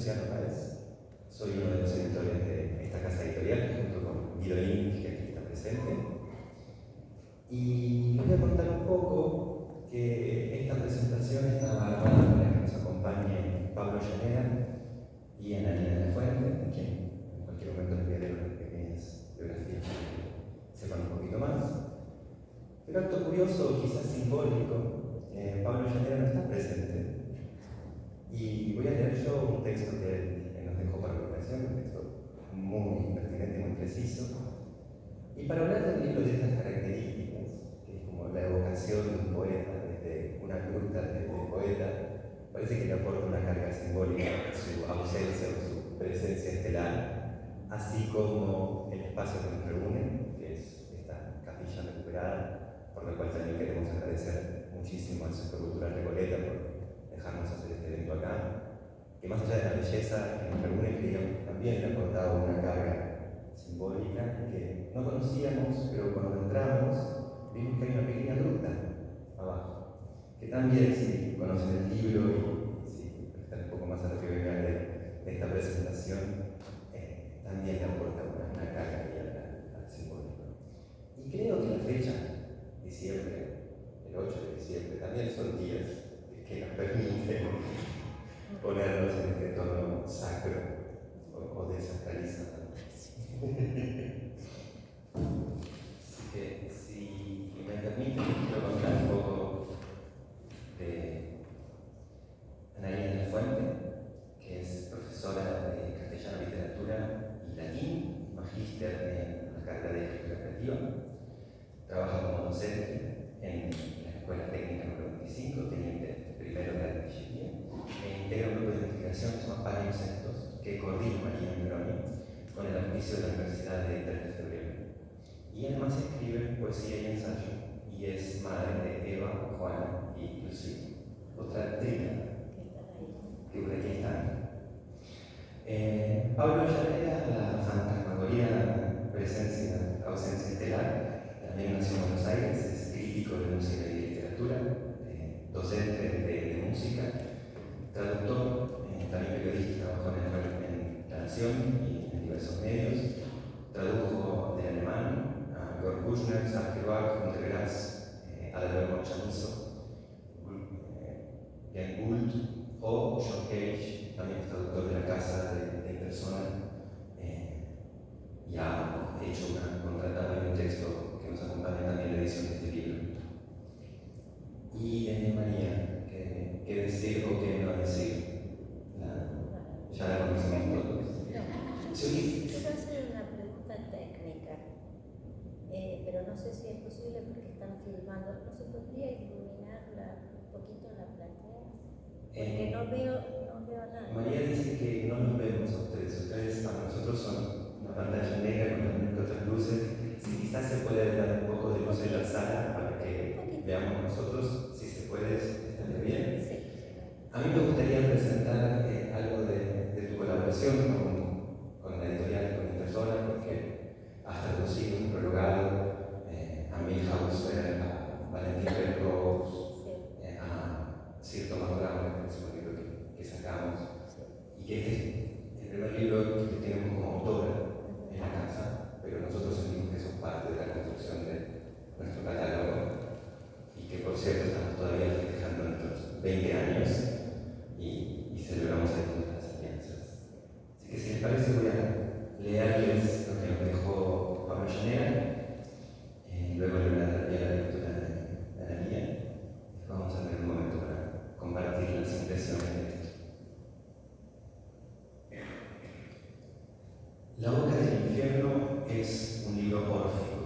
Luciano Páez, soy uno de los editores de esta casa editorial, junto con Guido Link, que aquí está presente. Y les voy a contar un poco que esta presentación está armada para que nos acompañe Pablo Llanera y Analía de la Fuente, quien en cualquier momento les voy a leer unas pequeñas biografías para que sepan un poquito más. Pero acto curioso, quizás simbólico, Pablo Llanera no está presente. Y voy a leer yo un texto que él nos dejó para la ocasión, un texto muy pertinente, muy preciso. Y para hablar de un libro de estas características, que es como la evocación de un poeta desde una gruta desde el poeta, parece que le aporta una carga simbólica su ausencia o su presencia estelar, así como el espacio que nos reúne, que es esta capilla recuperada, por la cual también queremos agradecer muchísimo al Centro Cultural Recoleta por dejarnos hacer este evento acá, que más allá de la belleza que nos reúne, creíamos que también le aportaba una carga simbólica que no conocíamos, pero cuando entramos vimos que hay una pequeña gruta abajo, que también, si conocen el libro y si prestan un poco más a lo que venga de esta presentación, también le aporta una carga al simbólico. Y creo que la fecha, diciembre, el 8 de diciembre, también son días que nos permiten ponernos en este tono sacro o desacralizado. Así que, si me permiten, quiero contar un poco de Analía de la Fuente, que es profesora de castellano, literatura y latín, magíster en la carrera de escritura creativa. Trabaja como docente en la Escuela Técnica número 25, teniente primero de la artillería, e integra un grupo de investigación que se llama Palimpsestos, que coordina María Meloni con el auspicio de la Universidad de 3 de Febrero. Y además escribe poesía y ensayo, y es madre de Eva, Juana y Lucía, otra trina que por aquí están. Pablo Llanera, la fantasmagoría presencia, ausencia estelar, también nació en Buenos Aires, es crítico de música y de literatura, docente de música, traductor, también periodista, trabajó en La Nación y en diversos medios, tradujo del alemán a Georg Büchner, Samuel Kerouac, Günter Grass, Adalberto Chamizo, Jan Gould o John Cage, también es traductor de la Casa de Persona, y ha hecho una contratada y un texto que nos acompaña también en la edición de este libro. Y María, ¿qué decir o qué no decir? Ya la conocemos todos. Quiero hacer una pregunta técnica, pero no sé si es posible porque están filmando. ¿No se podría iluminar un poquito la platea? Porque no veo nada. María dice que no nos vemos a ustedes para nosotros son una pantalla negra con algunas otras luces. Si quizás se puede dar un poco de luz en la sala para que veamos nosotros, si se puede, estaría bien. Sí. A mí me gustaría presentar algo de tu colaboración con la editorial, con Interzona, porque has traducido un prologado a Milhouse Hausser, a Valentín Pelcos, a Sir Thomas Browne, que es el próximo libro que sacamos, y que este es el primer libro que tenemos como autora en la casa, pero nosotros sentimos que son parte de la construcción de nuestro catálogo, y que por cierto estamos todavía festejando nuestros 20 años y celebramos algunas de las alianzas. Así que si les parece voy a leerles lo que nos dejó Pablo Llanera, luego le voy a dar la lectura de Analía. Vamos a tener un momento para compartir las impresiones de esto. La boca del infierno es un libro órfico,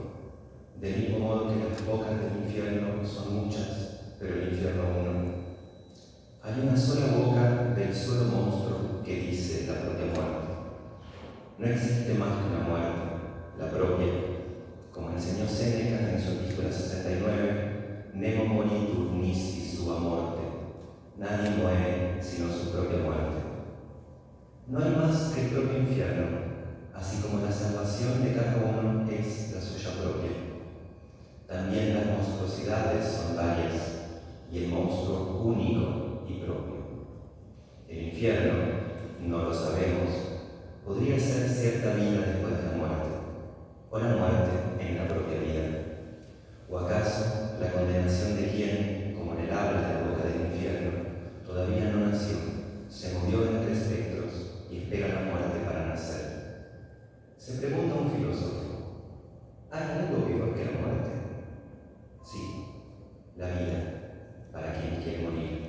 del mismo modo que las bocas del infierno son muchas, pero el infierno uno. Hay una sola boca del solo monstruo que dice la propia muerte. No existe más que una muerte, la propia. Como enseñó Séneca en su epístola 69, Nemo moritur nisi sua morte. Nadie muere sino su propia muerte. No hay más que el propio infierno, así como la salvación de cada uno es la suya propia. También las monstruosidades son varias, y el monstruo único y propio. El infierno, no lo sabemos, podría ser cierta vida después de la muerte, o la muerte en la propia vida. ¿O acaso la condenación de quien, como en el habla de la boca del infierno, todavía no nació, se movió entre espectros y espera la muerte para nacer? Se pregunta un filósofo: ¿hay algo peor que la muerte? Sí, la vida, para quien quiere morir.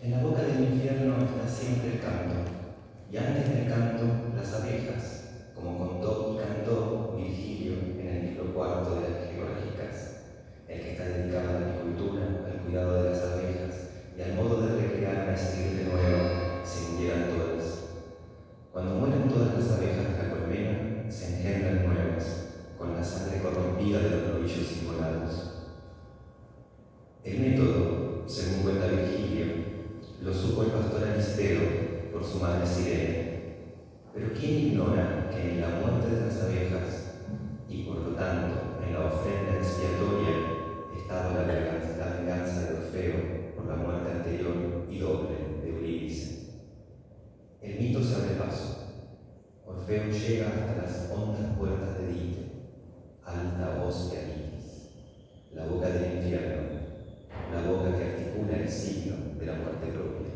En la boca del infierno está siempre el canto, y antes del canto las abejas, como contó y cantó Virgilio en el libro cuarto de las Georgicas, el que está dedicado a la agricultura, al cuidado de las abejas y al modo de recrear a escribir de nuevo si murieran todas. Cuando mueren todas las abejas de la colmena, se engendran nuevas, con la sangre corrompida de los novillos inmolados. El método, según cuenta Virgilio, lo supo el pastor Aristeo por su madre Sirene. Pero ¿quién ignora que en la muerte de las abejas, y por lo tanto en la ofrenda expiatoria, estaba la venganza de Orfeo por la muerte anterior y doble de Eurídice? El mito se abre paso. Orfeo llega hasta las hondas puertas de Dite, alta hostia Iris, la boca del infierno, la boca que articula el signo de la muerte propia.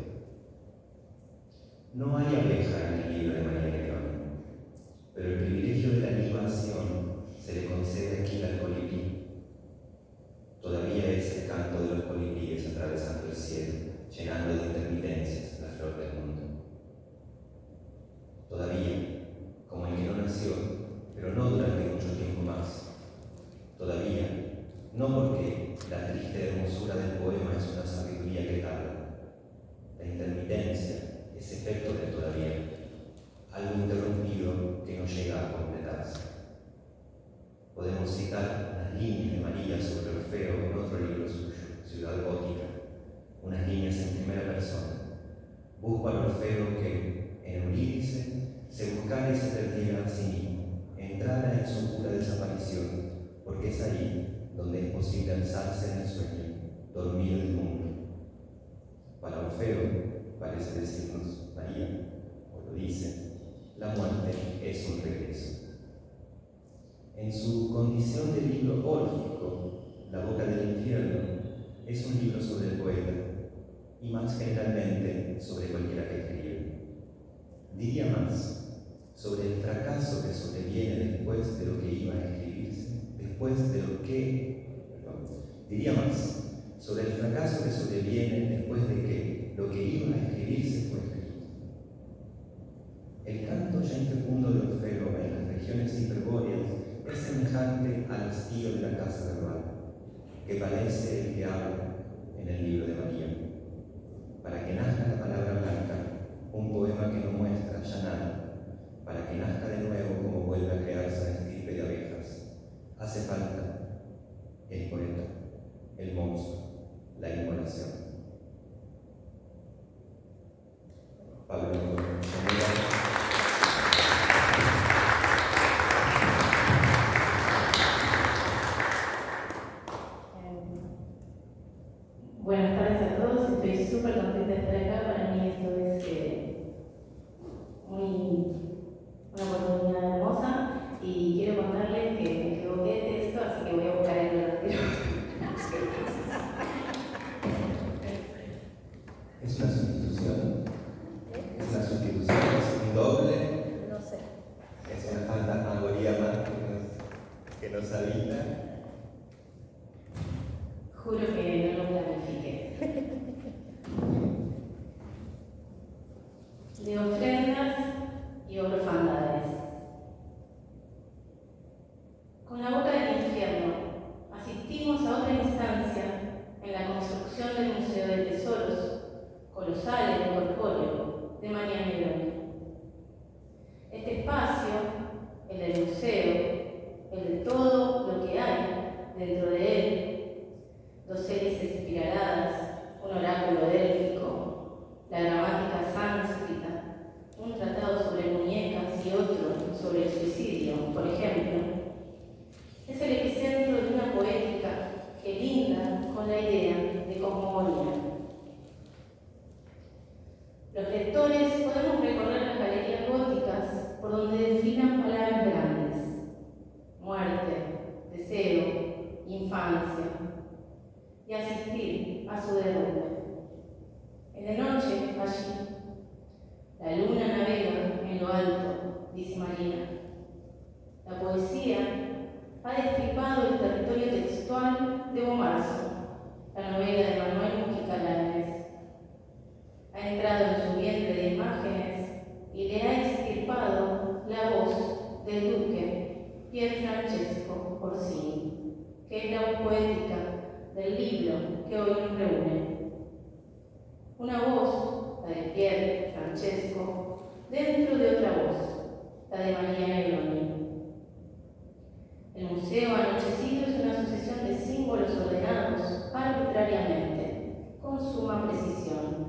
No hay abeja en el libro de María Negroni, pero el privilegio de la libación se le concede aquí al colibrí. Todavía es el canto de los colibríes atravesando el cielo, llenando de intermitencias la flor del mundo. Todavía, como el que no nació, pero no durante mucho tiempo más. Todavía, no porque la triste hermosura del poema es una sabiduría que tarda. La intermitencia es efecto de todavía, algo interrumpido que no llega a completarse. Podemos citar unas líneas de María sobre Orfeo en otro libro suyo, Ciudad Gótica, unas líneas en primera persona. Busco al Orfeo que, en Eurídice, se buscara y se perdiera a sí mismo, entrara en su pura desaparición, porque es ahí donde es posible alzarse en el sueño, dormir el mundo. Para Orfeo, parece decirnos María, o lo dice, la muerte es un regreso. En su condición de libro órfico, La boca del infierno es un libro sobre el poeta, y más generalmente sobre cualquiera que escribe. Diría más, sobre el fracaso que sobreviene después de lo que iba a escribirse, diría más, sobre el fracaso que sobreviene después de que lo que iba a escribirse fue escrito. El canto ya infecundo de Orfeo en las regiones hiperbóreas es semejante al hastío de la casa verbal, que parece el que habla en el libro de María. Para que nazca la palabra blanca, un poema que no muestra ya nada, para que nazca de nuevo como vuelve a crearse la estirpe de abejas, hace falta el poeta, el monstruo, la inmolación. Pablo Llanera. Buenas tardes a todos, estoy súper contenta de estar acá. Para mí esto es una oportunidad hermosa y quiero contarles que me equivoqué de texto, así que voy a buscar el verdadero. ¿Es una sustitución? ¿Es una sustitución? ¿Es un doble? No sé. ¿Es una fantasmagoría más que nos habita? Juro que no lo planifiqué. De ofrendas y orfandades. Con la boca del infierno asistimos a otra instancia en la construcción del Museo de Tesoros, colosal e incorpóreo, de María Negroni. Este espacio, el del museo, el de todo lo que hay dentro de él, dos hélices espiraladas, un oráculo délfico, la gramática sánscrita, un tratado sobre muñecas y otro sobre el suicidio, por ejemplo, es el epicentro de una poética que linda con la idea de cosmogonía. Los Los lectores podemos recorrer las galerías góticas por donde desfilan palabras grandes: muerte, deseo, infancia, y asistir a su derrumbe. Es de noche allí. La luna navega en lo alto, dice Marina. La poesía ha destripado el territorio textual de Bomarzo, la novela de Manuel Mujica Lainez. Ha entrado en su vientre de imágenes y le ha extirpado la voz del duque Pier Francesco Orsini, que es la voz poética del libro que hoy nos reúne. Una voz, la de Pier Francesco, dentro de otra voz, la de María Negroni. El museo anochecido es una sucesión de símbolos ordenados arbitrariamente, con suma precisión.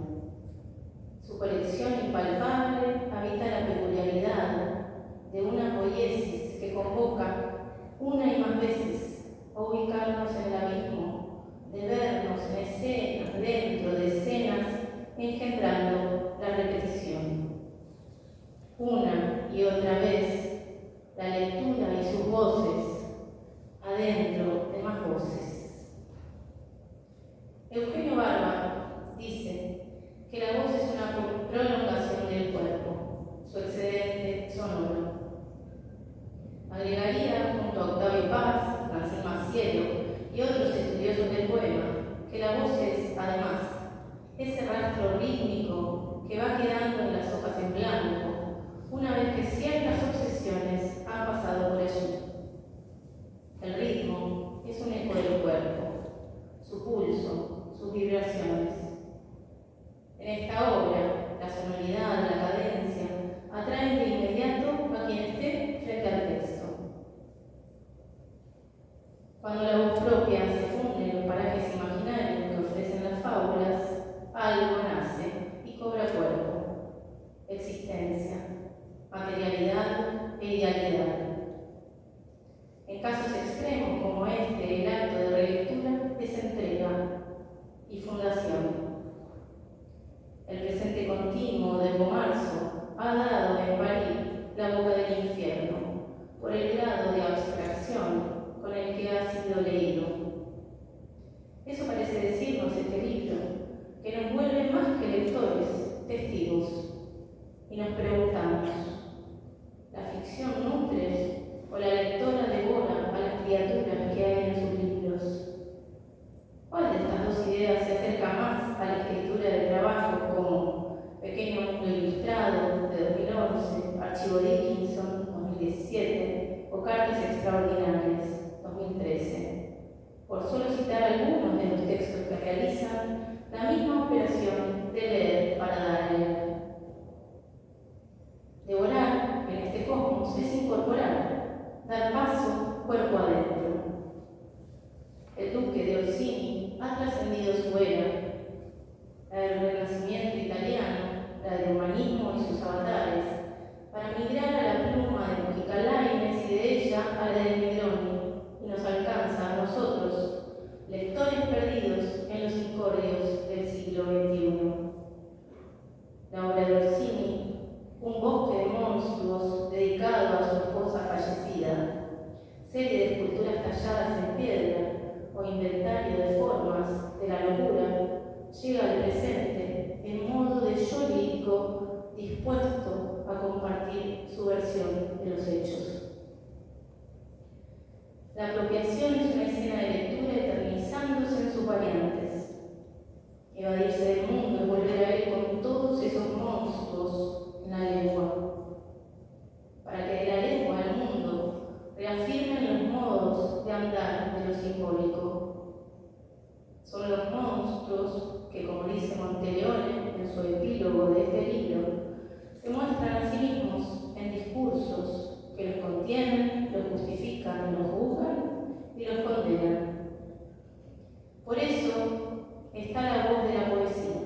Su colección impalpable habita la peculiaridad de una poiesis que convoca una y más veces a ubicarnos en el abismo, de vernos en escenas, dentro de escenas, engendrando la repetición. Una y otra vez, la lectura y sus voces, adentro de más voces. Eugenio Barba dice que la voz es una prolongación del cuerpo, su excedente sonoro. Agregaría, junto a Octavio Paz, Francés Macielo y otros estudiosos del poema, que la voz es, además, ese rastro rítmico que va quedando en las hojas en blanco una vez que ciertas obsesiones han pasado por allí. El ritmo es un eco del cuerpo, su pulso, sus vibraciones. En esta obra, la sonoridad, la cadencia, atraen de inmediato a quien esté frente al texto. Cuando la voz propia se funde en los parajes imaginarios que ofrecen las fábulas, algo nace y cobra cuerpo, existencia, materialidad e idealidad. En casos extremos como este, el acto de relectura es entrega y fundación. El presente continuo de Bomarzo ha dado en París la boca del infierno por el grado de abstracción con el que ha sido leído. Eso parece decirnos este libro, que nos vuelve más que lectores, testigos, y nos preguntamos: ¿la ficción nutre o la lectora devora a las criaturas que hay en sus libros? ¿Cuál de estas dos ideas se acerca más a la escritura de trabajos como Pequeño Mundo Ilustrado, de 2011, Archivo Dickinson, 2017, o Cartas Extraordinarias, 2013? Por solo citar algunos de los textos que realizan la misma operación de leer para dar a leer. Devorar, en este cosmos, es incorporar, dar paso cuerpo adentro. El duque de Orsini ha trascendido su era, la del Renacimiento italiano, la del humanismo y sus avatares, para migrar a la pluma de Mujica Lainez y de ella a la de Negroni, y nos alcanza a nosotros, lectores perdidos en los incordios del siglo XXI. La obra de Orsini, un bosque de monstruos dedicado a su esposa fallecida, serie de esculturas talladas en piedra o inventario de formas de la locura, llega al presente en modo de yo lírico dispuesto a compartir su versión de los hechos. La apropiación es una escena de lectura eternizándose en sus variantes. Evadirse del mundo es volver a él con todos esos monstruos en la lengua, para que de la lengua al mundo reafirmen los modos de andar de lo simbólico. Son los monstruos que, como dice Monteleone en su epílogo de este libro, se muestran a sí mismos en discursos que los contienen, los justifican, los juzgan y los condenan. Por eso está la voz de la poesía,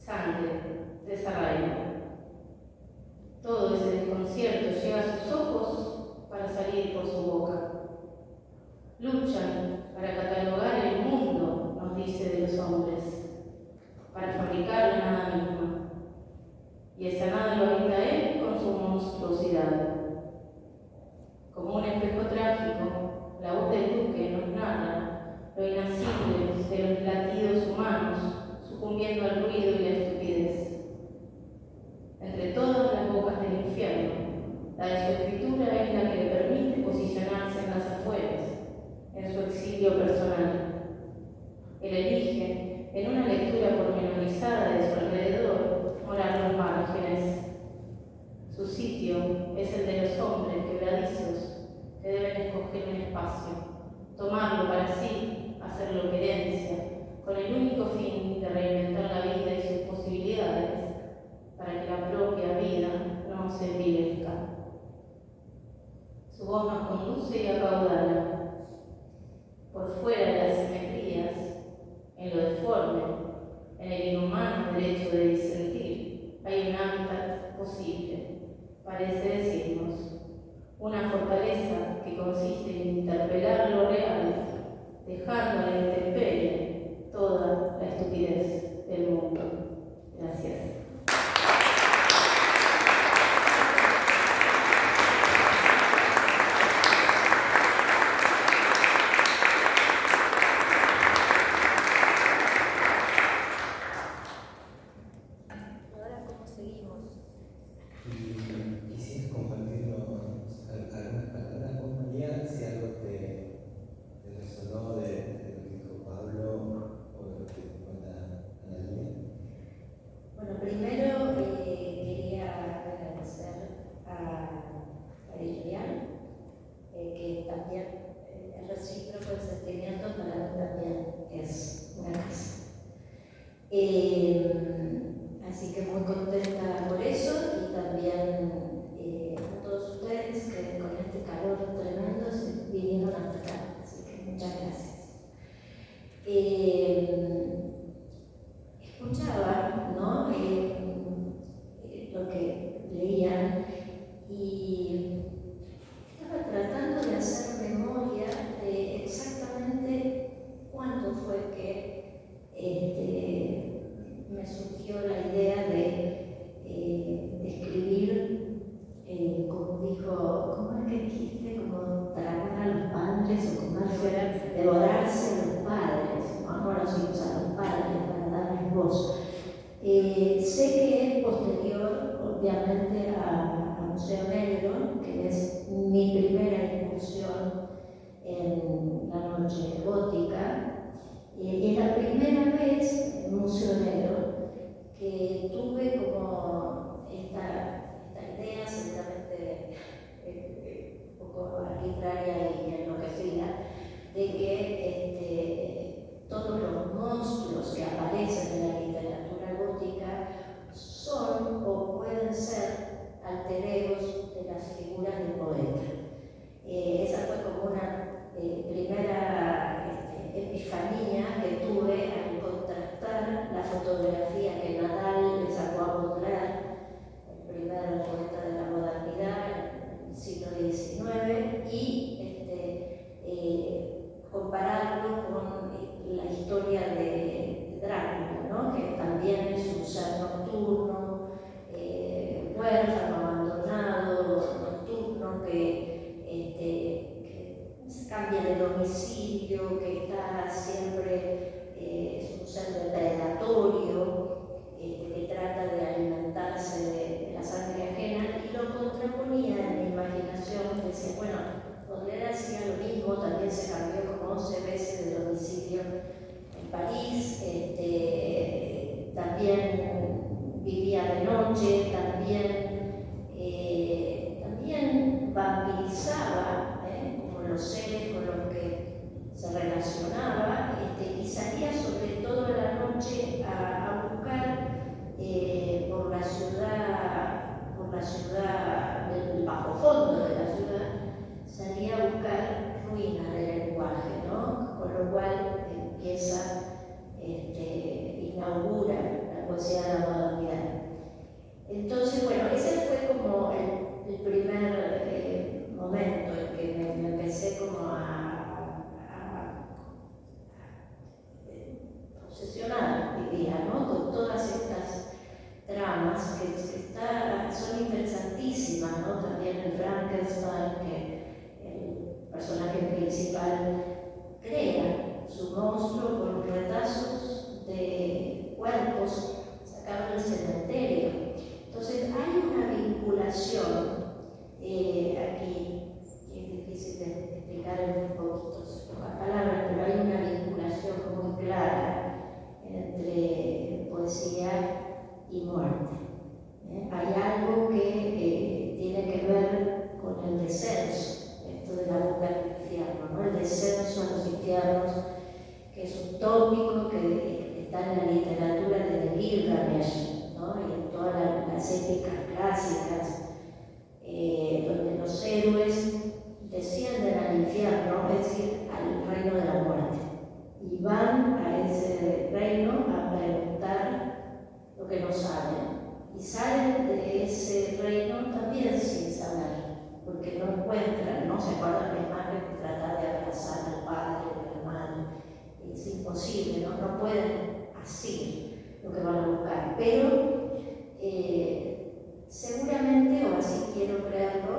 sangre, desarraigo. Todo ese desconcierto llega a sus ojos para salir por su boca. Luchan para catalogar el mundo, nos dice, de los hombres, para fabricar la nada misma. Y esa nada lo habita él con su monstruosidad. Como un espejo trágico, la voz del duque nos narra lo inacible de los latidos humanos, sucumbiendo al ruido y la estupidez. Entre todas las bocas del infierno, la de su escritura es la que le permite posicionarse en las afueras, en su exilio personal. Él elige, en una lectura pormenorizada de su alrededor, morar los márgenes. Su sitio es el de los hombres quebradizos que deben escoger un espacio, tomarlo para sí, hacerlo querencia, con el único fin de reinventar la vida y sus posibilidades, para que la propia vida no se envilezca. Su voz nos conduce y acaudala. Por fuera de las simetrías, en lo deforme, en el inhumano derecho de disentir, hay un hábitat posible, parece decirnos, una fortaleza que consiste en interpelar lo real, dejando a la intemperie toda la estupidez del mundo. Gracias. ¿Quisieras compartirnos algunas palabras con María? Si algo te resonó de lo que dijo Pablo o de lo que cuenta Analía. Bueno, primero quería agradecer a Editorial, que también es recíproco el sentimiento, para mí también es una casa. Así que muy contenta por eso, y también a todos ustedes que con este calor tremendo se vinieron hasta acá, así que muchas gracias. Escuchaba, ¿no? Lo que leían, y estaba tratando de hacer memoria de exactamente cuándo fue que me surgió la idea de escribir, como dijo, ¿cómo es que dijiste? Como tragar a los padres, o como fuera devorarse a los padres, ¿no? Ahora sí usa a los padres para darles voz. Sé que es posterior, obviamente, a Museo Negro, que es mi primera incursión en la noche gótica. Y es la primera vez en Museo Negro que tuve como esta idea, seguramente un poco arbitraria y enloquecida, de que todos los monstruos que aparecen en la literatura gótica son o pueden ser alter egos de las figuras del poeta. Esa fue como una primera epifanía que tuve al contrastar la fotografía que Nadal le sacó a Baudelaire, el primer poeta de la modernidad en el siglo XIX, y compararlo con la historia de Drácula, ¿no? Que también es un ser nocturno, huérfano, abandonado, nocturno, que cambia de domicilio, que está siempre, es un ser depredatorio, que trata de alimentarse de la sangre ajena, y lo contraponía en mi imaginación. Decía, bueno, Baudelaire hacía lo mismo, también se cambió como 11 veces de domicilio en París, también vivía de noche, también vampirizaba los seres con los que se relacionaba, y salía sobre todo a la noche a buscar por la ciudad, el bajo fondo de la ciudad, salía a buscar ruinas del lenguaje, ¿no? Con lo cual inaugura la poesía de poesía y muerte. Hay algo que tiene que ver con el descenso, esto de la boca del infierno, ¿no? El descenso a los infiernos, que es un tópico que está en la literatura de Gilgamesh, ¿no? Y en todas las épicas clásicas, donde los héroes descienden al infierno, es decir, al reino de la muerte, y van a ese reino a preguntar lo que no saben, y salen de ese reino también sin saber, porque no encuentran, no se acuerdan de más que tratar de abrazar al padre o a la madre. Es imposible, no pueden así lo que van a buscar, pero seguramente, o así quiero creerlo,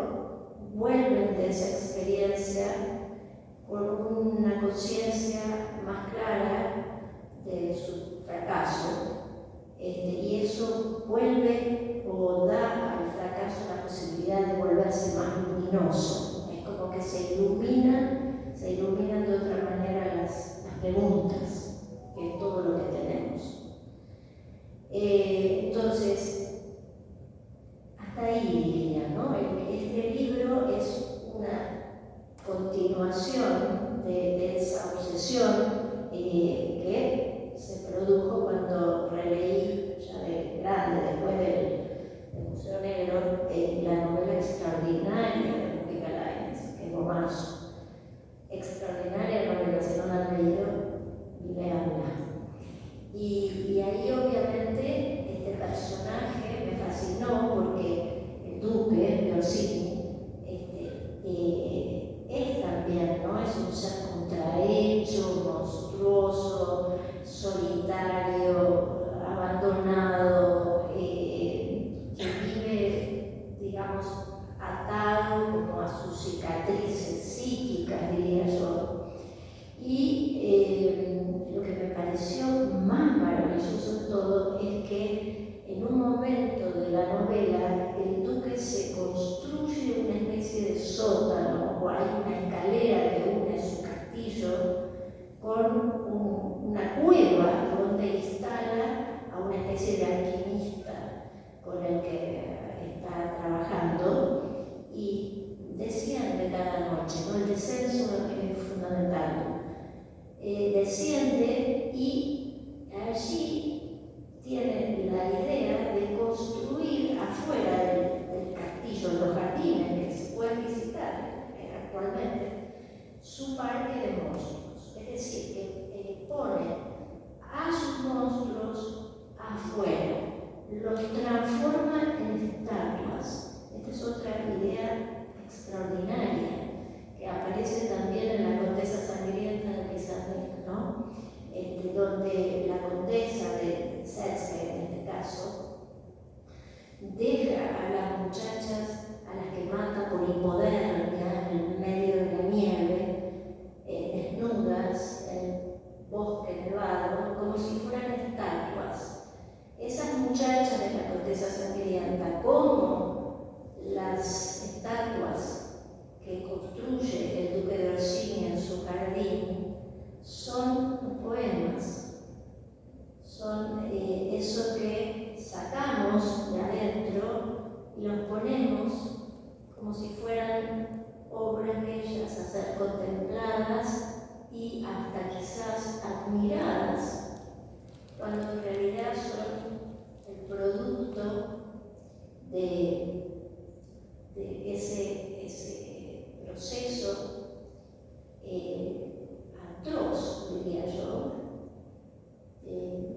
vuelven de esa experiencia con una conciencia más clara de su fracaso, y eso vuelve o da al fracaso la posibilidad de volverse más luminoso. Es como que se iluminan de otra manera las preguntas, que es todo lo que tenemos. Entonces, hasta ahí diría, ¿no? Este libro es una continuación de esa obsesión que se produjo cuando releí, ya de grande, después del Museo Negro, la novela extraordinaria de Mujica Lainez, que es Gomazo. Extraordinaria novela, si no la han leído, leanla. Y ahí obviamente este personaje me fascinó porque el duque de Orsini es también, ¿no? Es un ser contrahecho, monstruoso, solitario, abandonado, que vive, digamos, atado como a sus cicatrices psíquicas, diría yo. Y lo que me pareció más maravilloso de todo es que en un momento de la novela el duque se construye una especie de sótano, o hay una escalera que une su castillo con una cueva donde instala a una especie de alquimista con el que está trabajando, y desciende cada noche, ¿no? El descenso es fundamental. Desciende y allí tiene la idea de construir afuera del castillo, en los jardines que se pueden visitar actualmente, su parque de monstruos. Es decir, que pone a sus monstruos afuera, los transforma en estatuas. Esta es otra idea extraordinaria que aparece también en La Condesa Sangrienta de Pizarnik, ¿no? Donde la condesa de Sexta, en este caso, deja a las muchachas a las que mata por hipodermia en medio de la nieve, desnudas, en bosque nevado, como si fueran estatuas. Esas muchachas de la Condesa Sangrienta, como las estatuas que construye el duque de Orsini en su jardín, son poemas, son eso que sacamos de adentro y los ponemos como si fueran obras bellas a ser contempladas y hasta quizás admiradas, cuando en realidad son el producto de ese proceso atroz, diría yo,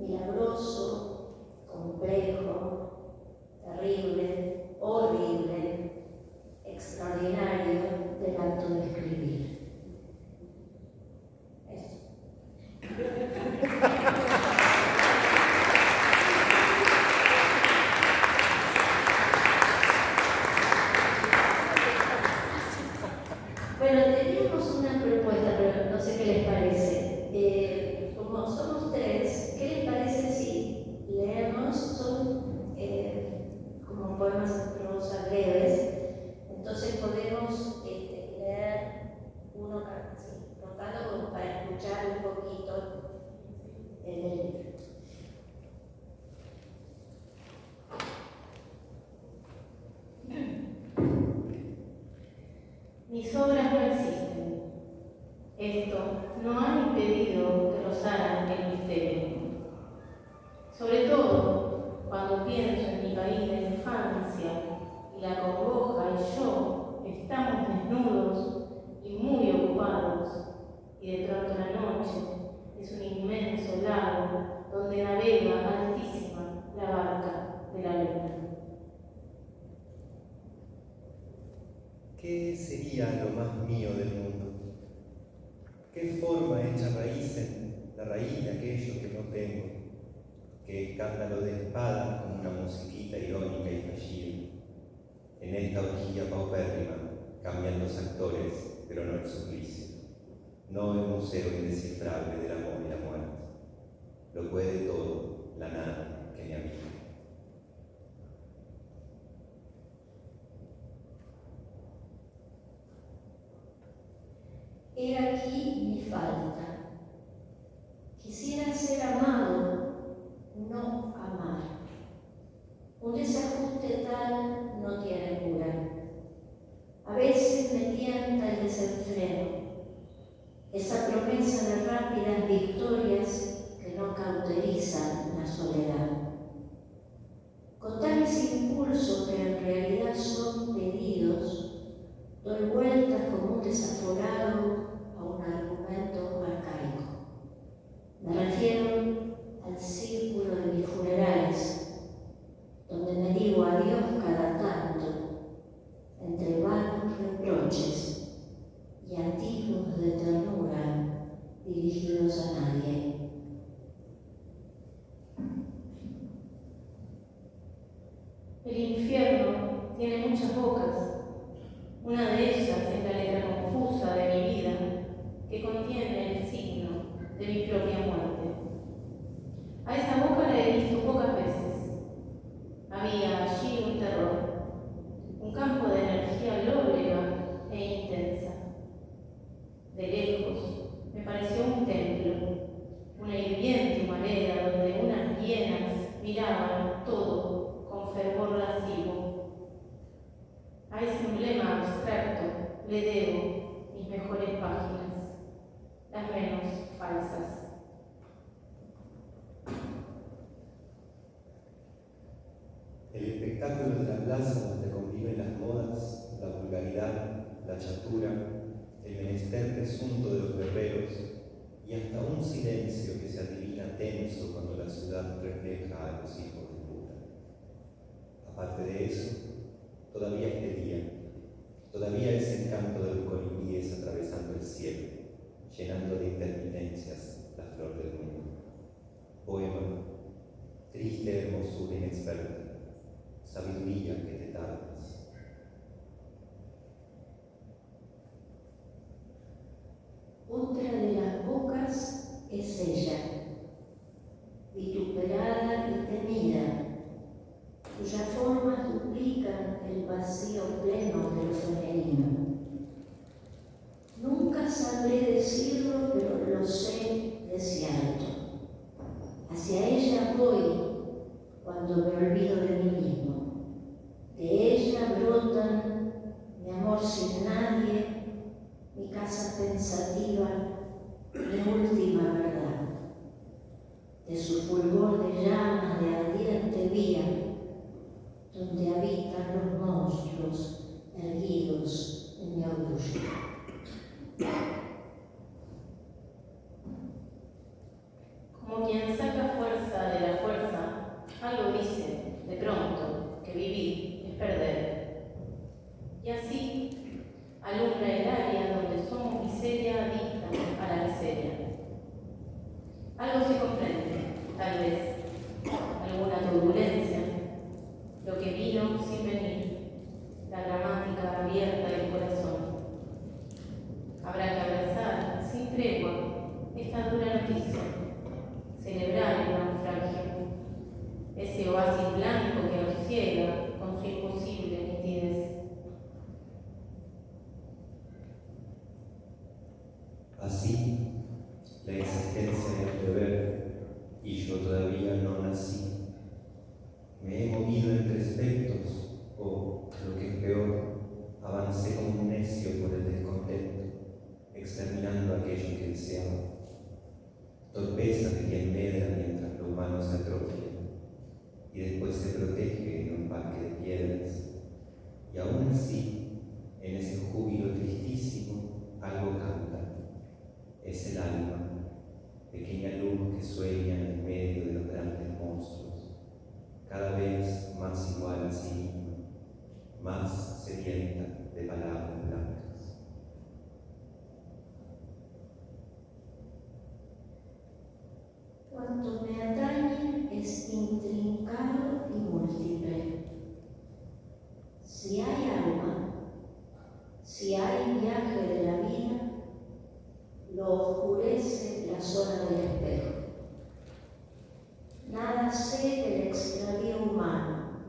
milagroso, complejo, terrible, horrible, extraordinario del acto de escribir. Eso. Bueno, teníamos una propuesta, pero no sé qué les parece. Como somos tres, ¿qué les parece si leemos? Son como poemas en prosa breves, entonces podemos leer uno rotando como para escuchar un poquito el libro. Mis obras no existen. Esto no ha impedido que rozaran el misterio. Sobre todo cuando pienso en mi país de infancia y la congoja y yo estamos desnudos y muy ocupados, y de pronto la noche es un inmenso lago donde navega altísima la barca de la luna. ¿Qué sería lo más mío del mundo? ¿Qué forma echa raíz en la raíz de aquello que no tengo? ¿Qué escándalo de espada con una musiquita irónica y fallida? En esta orgía paupérrima cambian los actores, pero no el suplicio. No el museo indescifrable del amor y la muerte. Lo puede todo, la nada que me habita. He aquí mi falta. Quisiera ser amado, no amar. Un desajuste tal no tiene cura. A veces me tienta el desenfreno, esa promesa de rápidas victorias que no cauterizan la soledad. Con tales impulsos que en realidad son pedidos, doy vueltas como un desaforado a un argumento arcaico. Me refiero al círculo de mis funerales, donde me digo adiós cada tanto, entre vanos reproches y atisbos de ternura dirigidos a nadie. El infierno tiene muchas bocas. Una de ellas es la letra confusa de mi vida, que contiene el signo de mi propia muerte. A esa boca la he visto pocas veces. Había allí un terror, un campo de energía lóbrega e intensa. De lejos me pareció un templo, una hirviente humareda donde unas hienas miraban todo con fervor lascivo. A ese emblema abstracto le debo mis mejores páginas, las menos falsas. El espectáculo de la plaza donde conviven las modas, la vulgaridad, la chatura, el menester presunto de los guerreros y hasta un silencio que se adivina tenso cuando la ciudad refleja a los hijos de puta. Aparte de eso, todavía es de día, todavía es el canto de los colibríes atravesando el cielo, llenando de intermitencias la flor del mundo. Poema, triste hermosura inexperta, sabiduría que te tardas. Otra de las bocas es ella, vituperada y temida, cuyas formas duplican el vacío pleno de lo femenino. Nunca sabré decirlo, pero lo sé de cierto. Hacia ella voy cuando me olvido de mí mismo. De ella brotan mi amor sin nadie, mi casa pensativa, mi última verdad. De su fulgor de llamas de ardiente vía, donde habitan los monstruos erguidos en mi orgullo. Como quien saca fuerza de la fuerza, algo dice, de pronto, que vivir es perder. Y así alumbra el área donde somos miseria adicta a la miseria. Algo se comprende, tal vez, alguna turbulencia, lo que vino sin venir, la gramática abierta del corazón. Habrá que abrazar sin tregua esta dura noticia, celebrar el naufragio, ese oasis blanco que nos ciega con su imposible nitidez. Así, la existencia es un deber, y yo todavía no nací. Me he movido entre espectros, o, lo que es peor, avancé como un necio por el en sí, en ese júbilo tristísimo, algo canta. Es el alma, pequeña luz que sueña en medio de los grandes monstruos, cada vez más igual a sí misma, más sedienta de palabras blancas. Cuanto me atañe es intrincado y múltiple. Si hay alma, si hay viaje de la vida, lo oscurece la zona del espejo. Nada sé del extravío humano,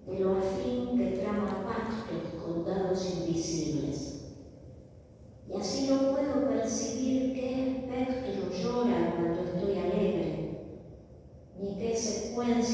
de lo afín que trama pactos con dados invisibles. Y así no puedo percibir qué espectro llora cuando estoy alegre, ni qué secuencia